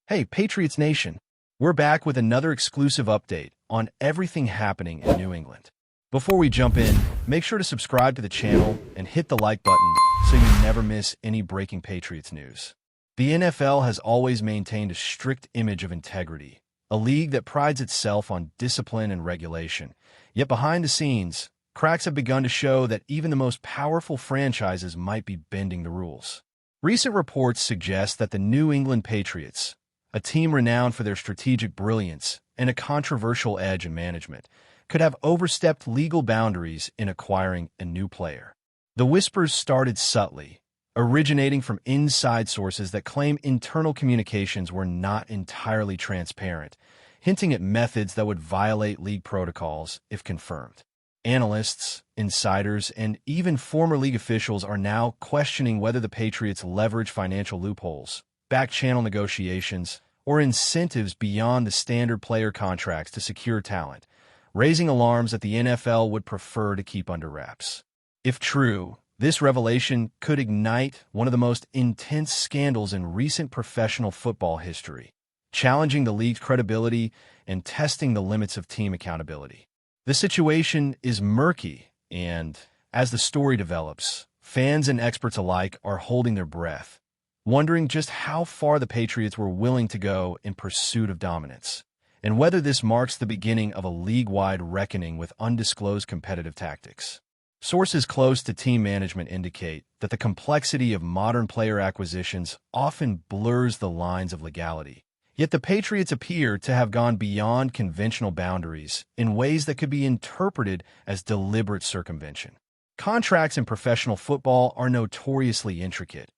Hey, Patriots Nation! We're back with another exclusive update on everything happening in New England. Before we jump in, make sure to subscribe to the channel and hit the like button so you never miss any breaking Patriots news. The NFL has always maintained a strict image of integrity, a league that prides itself on discipline and regulation. Yet behind the scenes, cracks have begun to show that even the most powerful franchises might be bending the rules. Recent reports suggest that the New England Patriots, a team renowned for their strategic brilliance and a controversial edge in management, could have overstepped legal boundaries in acquiring a new player. The whispers started subtly, originating from inside sources that claim internal communications were not entirely transparent, hinting at methods that would violate league protocols if confirmed. Analysts, insiders, and even former league officials are now questioning whether the Patriots leverage financial loopholes, back-channel negotiations, or incentives beyond the standard player contracts to secure talent, raising alarms that the NFL would prefer to keep under wraps. If true, this revelation could ignite one of the most intense scandals in recent professional football history, challenging the league's credibility and testing the limits of team accountability. The situation is murky, and as the story develops, fans and experts alike are holding their breath, wondering just how far the Patriots were willing to go in pursuit of dominance, and whether this marks the beginning of a league-wide reckoning with undisclosed competitive tactics. Sources close to team management indicate that the complexity of modern player acquisitions often blurs the lines of legality. Yet the Patriots appear to have gone beyond conventional boundaries in ways that could be interpreted as deliberate circumvention. Contracts in professional football are notoriously intricate,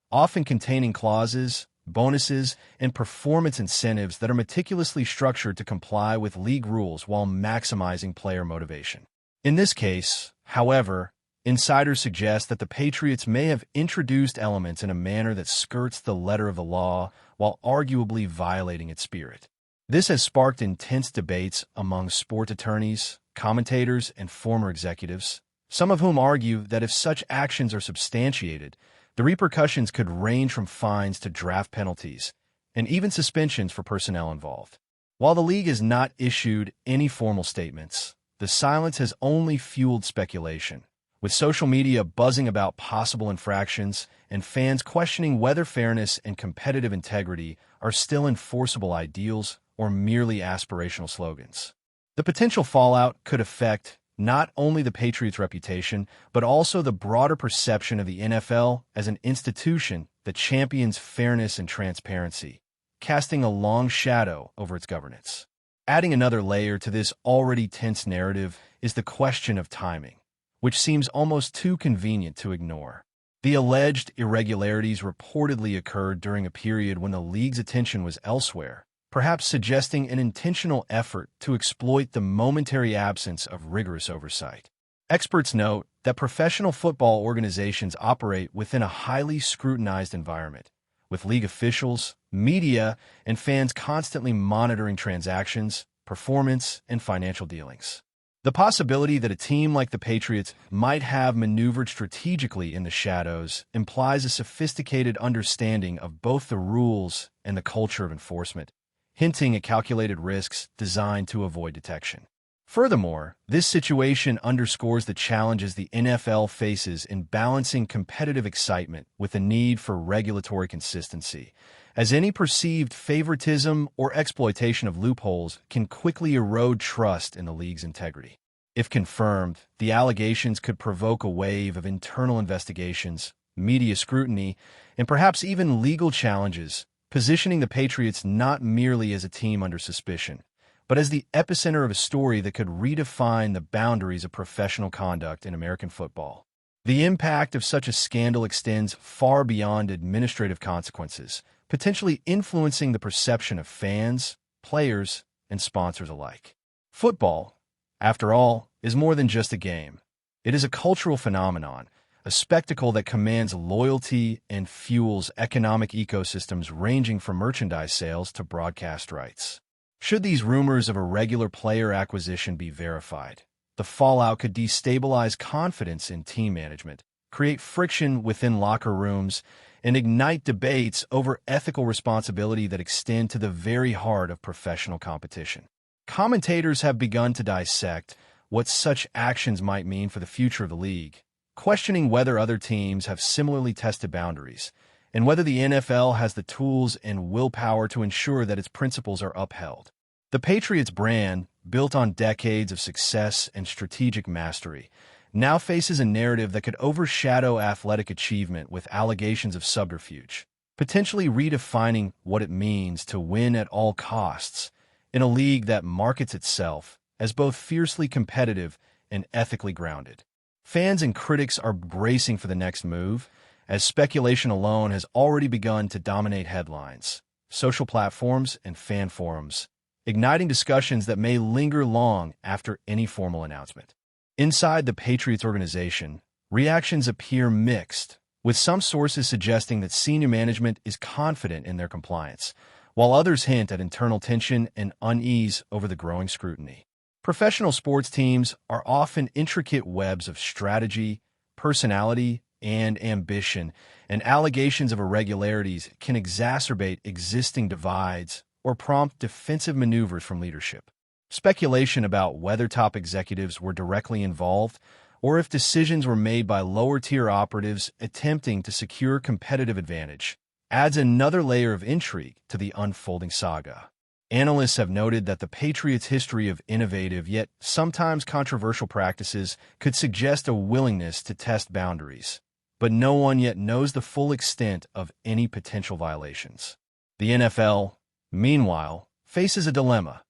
often containing clauses, bonuses, and performance incentives that are meticulously structured to comply with league rules while maximizing player motivation. In this case, however, insiders suggest that the Patriots may have introduced elements in a manner that skirts the letter of the law while arguably violating its spirit. This has sparked intense debates among sport attorneys, commentators, and former executives, some of whom argue that if such actions are substantiated, the repercussions could range from fines to draft penalties, and even suspensions for personnel involved. While the league has not issued any formal statements, the silence has only fueled speculation, with social media buzzing about possible infractions and fans questioning whether fairness and competitive integrity are still enforceable ideals or merely aspirational slogans. The potential fallout could affect not only the Patriots' reputation, but also the broader perception of the NFL as an institution that champions fairness and transparency, casting a long shadow over its governance. Adding another layer to this already tense narrative is the question of timing, which seems almost too convenient to ignore. The alleged irregularities reportedly occurred during a period when the league's attention was elsewhere, perhaps suggesting an intentional effort to exploit the momentary absence of rigorous oversight. Experts note that professional football organizations operate within a highly scrutinized environment, with league officials, media, and fans constantly monitoring transactions, performance, and financial dealings. The possibility that a team like the Patriots might have maneuvered strategically in the shadows implies a sophisticated understanding of both the rules and the culture of enforcement, hinting at calculated risks designed to avoid detection. Furthermore, this situation underscores the challenges the NFL faces in balancing competitive excitement with the need for regulatory consistency, as any perceived favoritism or exploitation of loopholes can quickly erode trust in the league's integrity. If confirmed, the allegations could provoke a wave of internal investigations, media scrutiny, and perhaps even legal challenges, positioning the Patriots not merely as a team under suspicion, but as the epicenter of a story that could redefine the boundaries of professional conduct in American football. The impact of such a scandal extends far beyond administrative consequences, potentially influencing the perception of fans, players, and sponsors alike. Football, after all, is more than just a game. It is a cultural phenomenon, a spectacle that commands loyalty and fuels economic ecosystems ranging from merchandise sales to broadcast rights. Should these rumors of irregular player acquisition be verified, the fallout could destabilize confidence in team management, create friction within locker rooms, and ignite debates over ethical responsibility that extend to the very heart of professional competition. Commentators have begun to dissect what such actions might mean for the future of the league, questioning whether other teams have similarly tested boundaries, and whether the NFL has the tools and willpower to ensure that its principles are upheld. The Patriots brand, built on decades of success and strategic mastery, now faces a narrative that could overshadow athletic achievement with allegations of subterfuge, potentially redefining what it means to win at all costs in a league that markets itself as both fiercely competitive and ethically grounded. Fans and critics are bracing for the next move, as speculation alone has already begun to dominate headlines, social platforms, and fan forums, igniting discussions that may linger long after any formal announcement. Inside the Patriots organization, reactions appear mixed, with some sources suggesting that senior management is confident in their compliance, while others hint at internal tension and unease over the growing scrutiny. Professional sports teams are often intricate webs of strategy, personality, and ambition, and allegations of irregularities can exacerbate existing divides or prompt defensive maneuvers from leadership. Speculation about whether top executives were directly involved or if decisions were made by lower-tier operatives attempting to secure competitive advantage adds another layer of intrigue to the unfolding saga. Analysts have noted that the Patriots' history of innovative yet sometimes controversial practices could suggest a willingness to test boundaries, but no one yet knows the full extent of any potential violations. The NFL, meanwhile, faces a dilemma.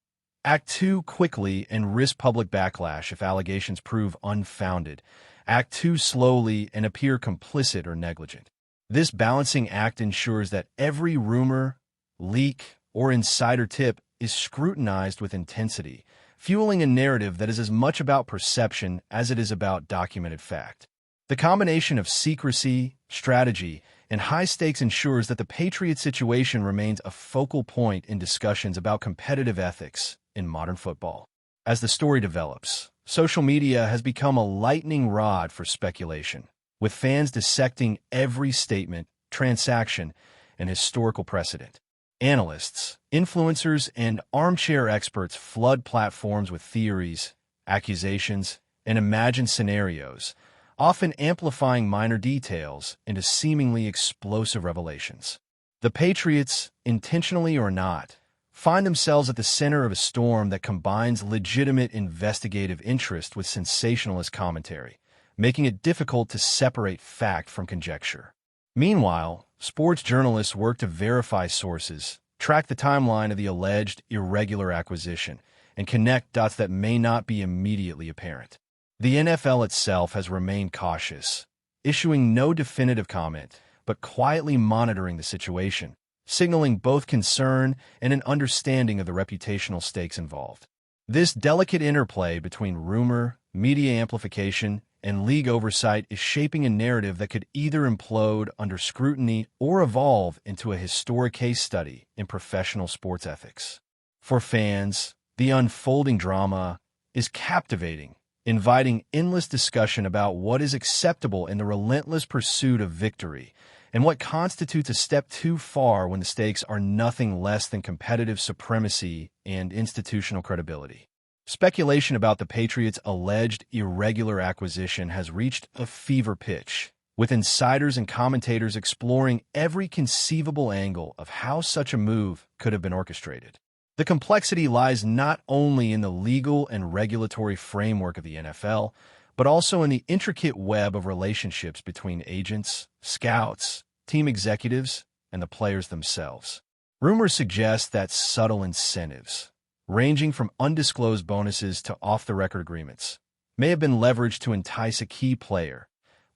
Act too quickly and risk public backlash if allegations prove unfounded. Act too slowly and appear complicit or negligent. This balancing act ensures that every rumor, leak, or insider tip is scrutinized with intensity, fueling a narrative that is as much about perception as it is about documented fact. The combination of secrecy, strategy, and high stakes ensures that the Patriots situation remains a focal point in discussions about competitive ethics in modern football. As the story develops, social media has become a lightning rod for speculation, with fans dissecting every statement, transaction, and historical precedent. Analysts, influencers, and armchair experts flood platforms with theories, accusations, and imagined scenarios, often amplifying minor details into seemingly explosive revelations. The Patriots, intentionally or not, find themselves at the center of a storm that combines legitimate investigative interest with sensationalist commentary, making it difficult to separate fact from conjecture. Meanwhile, sports journalists work to verify sources, track the timeline of the alleged irregular acquisition, and connect dots that may not be immediately apparent. The NFL itself has remained cautious, issuing no definitive comment, but quietly monitoring the situation, signaling both concern and an understanding of the reputational stakes involved. This delicate interplay between rumor, media amplification, and league oversight is shaping a narrative that could either implode under scrutiny or evolve into a historic case study in professional sports ethics. For fans, the unfolding drama is captivating, inviting endless discussion about what is acceptable in the relentless pursuit of victory and what constitutes a step too far when the stakes are nothing less than competitive supremacy and institutional credibility. Speculation about the Patriots' alleged irregular acquisition has reached a fever pitch, with insiders and commentators exploring every conceivable angle of how such a move could have been orchestrated. The complexity lies not only in the legal and regulatory framework of the NFL, but also in the intricate web of relationships between agents, scouts, team executives, and the players themselves. Rumors suggest that subtle incentives, ranging from undisclosed bonuses to off-the-record agreements, may have been leveraged to entice a key player,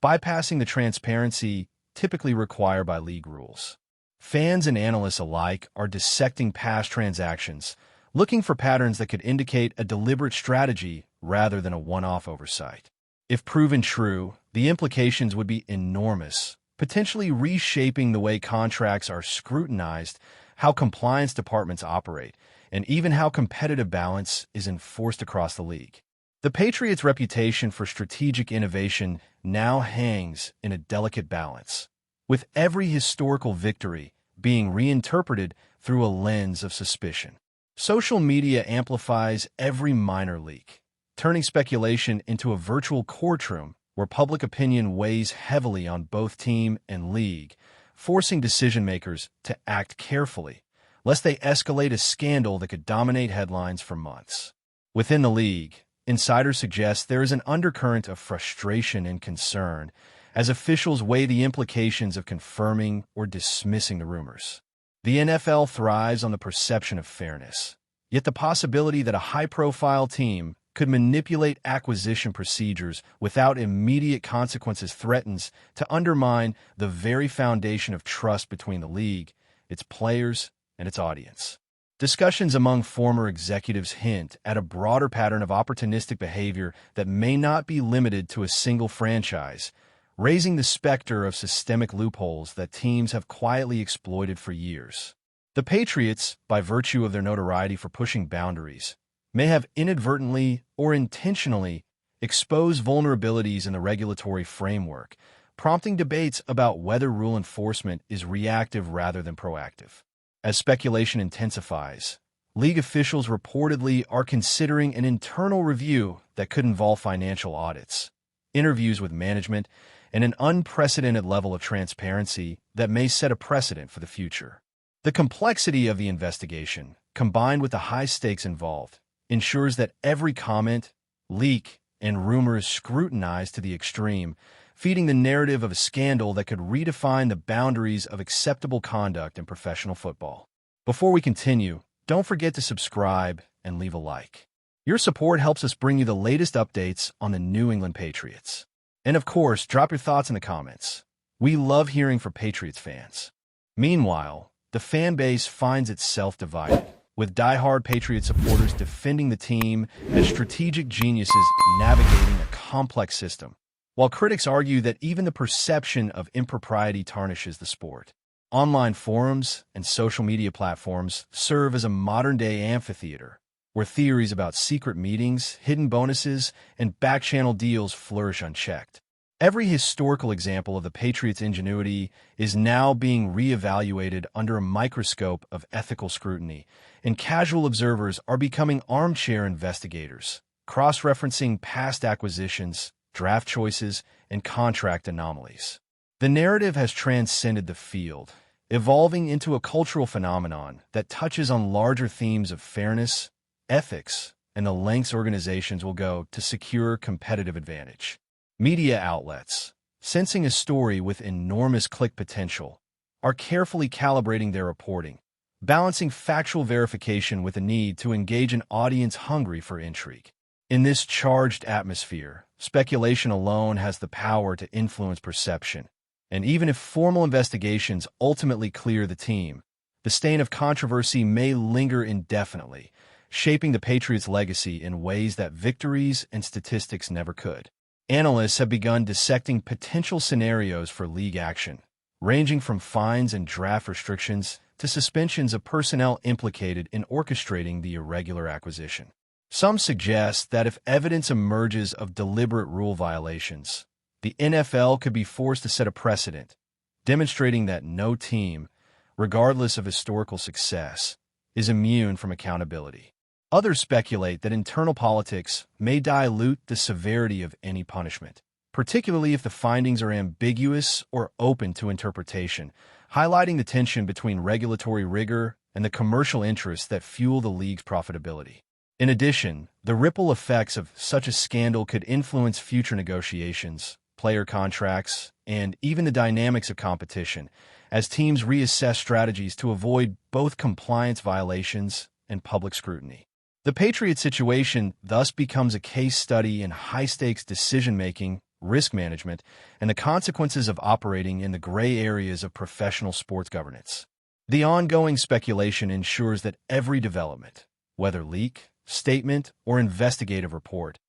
bypassing the transparency typically required by league rules. Fans and analysts alike are dissecting past transactions, looking for patterns that could indicate a deliberate strategy rather than a one-off oversight. If proven true, the implications would be enormous, potentially reshaping the way contracts are scrutinized, how compliance departments operate, and even how competitive balance is enforced across the league. The Patriots' reputation for strategic innovation now hangs in a delicate balance. with every historical victory being reinterpreted through a lens of suspicion. Social media amplifies every minor leak, turning speculation into a virtual courtroom where public opinion weighs heavily on both team and league, forcing decision-makers to act carefully, lest they escalate a scandal that could dominate headlines for months. Within the league, insiders suggest there is an undercurrent of frustration and concern as officials weigh the implications of confirming or dismissing the rumors. The NFL thrives on the perception of fairness, yet the possibility that a high-profile team could manipulate acquisition procedures without immediate consequences threatens to undermine the very foundation of trust between the league, its players, and its audience. Discussions among former executives hint at a broader pattern of opportunistic behavior that may not be limited to a single franchise, raising the specter of systemic loopholes that teams have quietly exploited for years. The Patriots, by virtue of their notoriety for pushing boundaries, may have inadvertently or intentionally exposed vulnerabilities in the regulatory framework, prompting debates about whether rule enforcement is reactive rather than proactive. As speculation intensifies, league officials reportedly are considering an internal review that could involve financial audits, interviews with management, and an unprecedented level of transparency that may set a precedent for the future. The complexity of the investigation, combined with the high stakes involved, ensures that every comment, leak, and rumor is scrutinized to the extreme, feeding the narrative of a scandal that could redefine the boundaries of acceptable conduct in professional football. Before we continue, don't forget to subscribe and leave a like. Your support helps us bring you the latest updates on the New England Patriots. And of course, drop your thoughts in the comments. We love hearing from Patriots fans. Meanwhile, the fan base finds itself divided, with die-hard Patriots supporters defending the team as strategic geniuses navigating a complex system, while critics argue that even the perception of impropriety tarnishes the sport. Online forums and social media platforms serve as a modern-day amphitheater, where theories about secret meetings, hidden bonuses, and back-channel deals flourish unchecked. Every historical example of the Patriots' ingenuity is now being reevaluated under a microscope of ethical scrutiny, and casual observers are becoming armchair investigators, cross-referencing past acquisitions, draft choices, and contract anomalies. The narrative has transcended the field, evolving into a cultural phenomenon that touches on larger themes of fairness, ethics, and the lengths organizations will go to secure competitive advantage. Media outlets, sensing a story with enormous click potential, are carefully calibrating their reporting, balancing factual verification with a need to engage an audience hungry for intrigue. In this charged atmosphere, speculation alone has the power to influence perception, and even if formal investigations ultimately clear the team, the stain of controversy may linger indefinitely, shaping the Patriots' legacy in ways that victories and statistics never could. Analysts have begun dissecting potential scenarios for league action, ranging from fines and draft restrictions to suspensions of personnel implicated in orchestrating the irregular acquisition. Some suggest that if evidence emerges of deliberate rule violations, the NFL could be forced to set a precedent, demonstrating that no team, regardless of historical success, is immune from accountability. Others speculate that internal politics may dilute the severity of any punishment, particularly if the findings are ambiguous or open to interpretation, highlighting the tension between regulatory rigor and the commercial interests that fuel the league's profitability. In addition, the ripple effects of such a scandal could influence future negotiations, player contracts, and even the dynamics of competition, as teams reassess strategies to avoid both compliance violations and public scrutiny. The Patriots situation thus becomes a case study in high-stakes decision-making, risk management, and the consequences of operating in the gray areas of professional sports governance. The ongoing speculation ensures that every development, whether leak, statement, or investigative report,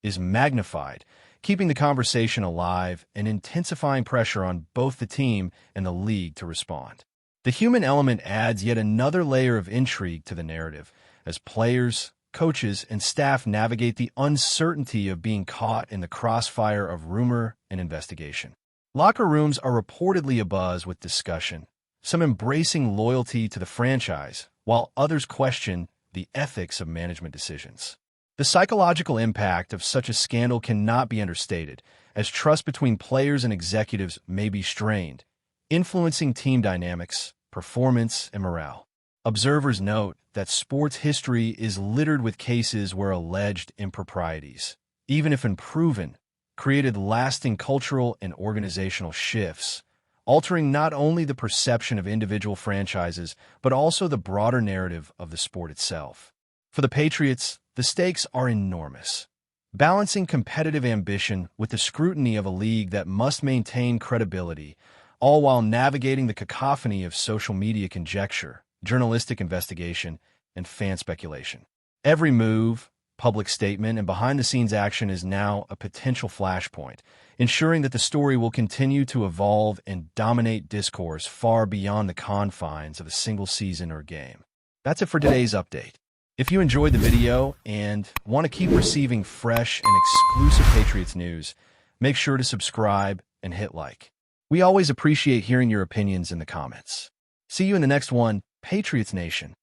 is magnified, keeping the conversation alive and intensifying pressure on both the team and the league to respond. The human element adds yet another layer of intrigue to the narrative, as players, coaches, and staff navigate the uncertainty of being caught in the crossfire of rumor and investigation. Locker rooms are reportedly abuzz with discussion, some embracing loyalty to the franchise, while others question the ethics of management decisions. The psychological impact of such a scandal cannot be understated, as trust between players and executives may be strained, influencing team dynamics, performance, and morale. Observers note that sports history is littered with cases where alleged improprieties, even if unproven, created lasting cultural and organizational shifts, altering not only the perception of individual franchises but also the broader narrative of the sport itself. For the Patriots, the stakes are enormous. Balancing competitive ambition with the scrutiny of a league that must maintain credibility, all while navigating the cacophony of social media conjecture, journalistic investigation, and fan speculation. Every move, public statement, and behind-the-scenes action is now a potential flashpoint, ensuring that the story will continue to evolve and dominate discourse far beyond the confines of a single season or game. That's it for today's update. If you enjoyed the video and want to keep receiving fresh and exclusive Patriots news, make sure to subscribe and hit like. We always appreciate hearing your opinions in the comments. See you in the next one, Patriots Nation.